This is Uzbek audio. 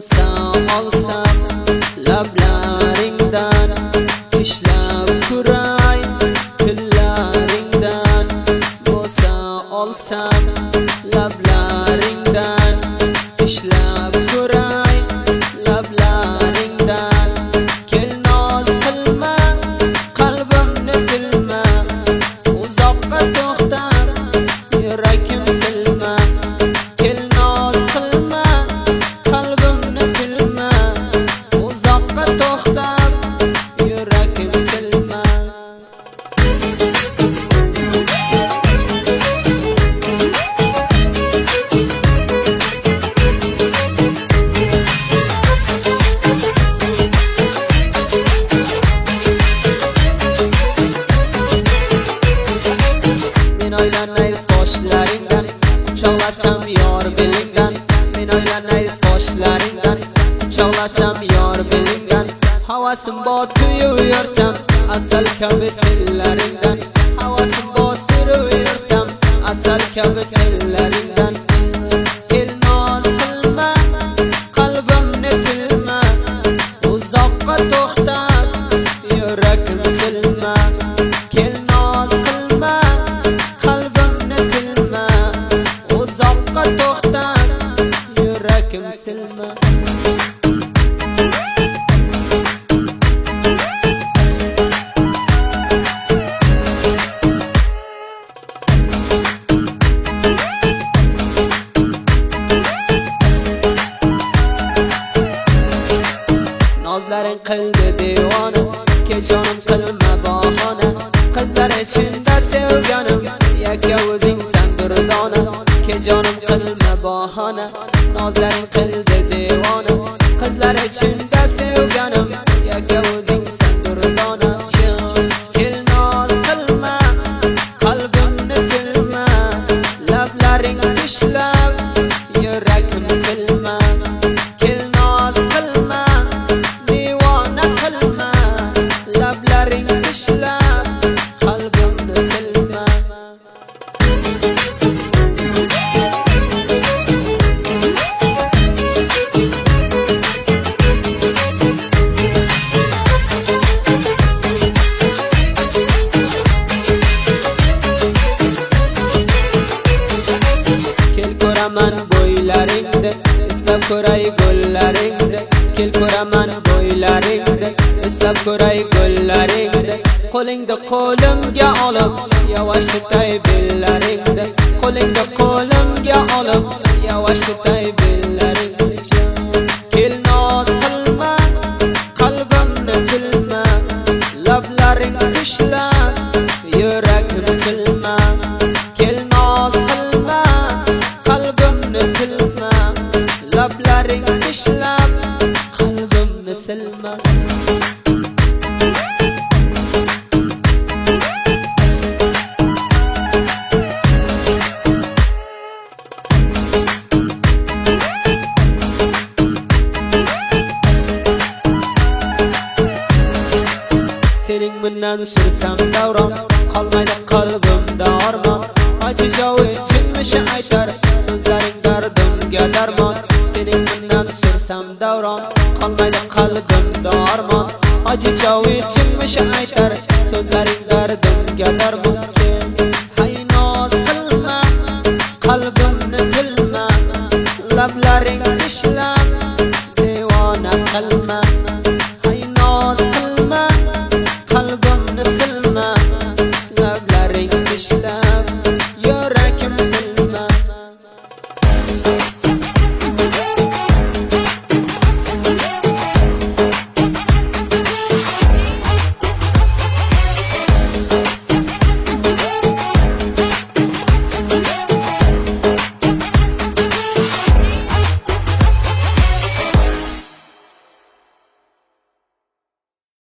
bo'sa olsam lablaringdan, tishlab ko'ray tillaringdan. Bo'sa olsam lablaringdan, tishlab ko'ray lablaringdan. Kel noz qilma, qalbimni tilma, uzoqqa to'xtab yuragim silma. Kel noz qilma, qalbimni tilma, uzoqqa to'xtab yuragim silma. Men o'ylanay sochlaringdan, quchoqlasam yor belingdan. Men o'ylanay sochlaringdan, quchoqlasam yor belingdan. Havasim bor tuyuversam asal kabi tillaringdan. Havasim bor suraversam asal kabi tillaringdan. Kel noz qilma, qalbimni tilma, uzoqqa to'xtab yuragim silma. Kel noz qilma, qalbimni tilma, uzoqqa to'xtab yuragim silma. Nozlaring qildi devona, ke jonim qilma bahona. Qizlar ichida sevganim, yakka o'zingsan durdona. Ke jonim qilma bahona, nozlaring qildi devona. Qizlar ichida sevganim, yakka o'zingsan durdona. Kel noz qilma, qalbimni tilma, lablaring tishlab yuragim silma. Kel noz qilma, divona qilma, lablaring tishlab qalbimni silma. Kel ko'raman bo'ylaringni, eslab ko'ray go'llaringni. Kel ko'raman bo'ylaringni, eslab ko'ray go'llaringni. Qo'lingda qo'limga olib, yavash tutay bellaringni. Qo'lingda qo'limga olib, yavash tutay bellaringni. Kel noz qilma, qalbimni tilma, lablaring tishlab yuragim silma. Kel noz qilma, qalbimni tilma, lablaring tishlab qalbimni silma. Sening bilan sursam davron, qolmaydi qalbimda armon. Ajijovi chinmishi aytar, so'zlaring dardimga darmon. Sening bilan sursam davron, qolmaydi qalbimda armon. Ajijovi chinmishi aytar, so'zlaring dardim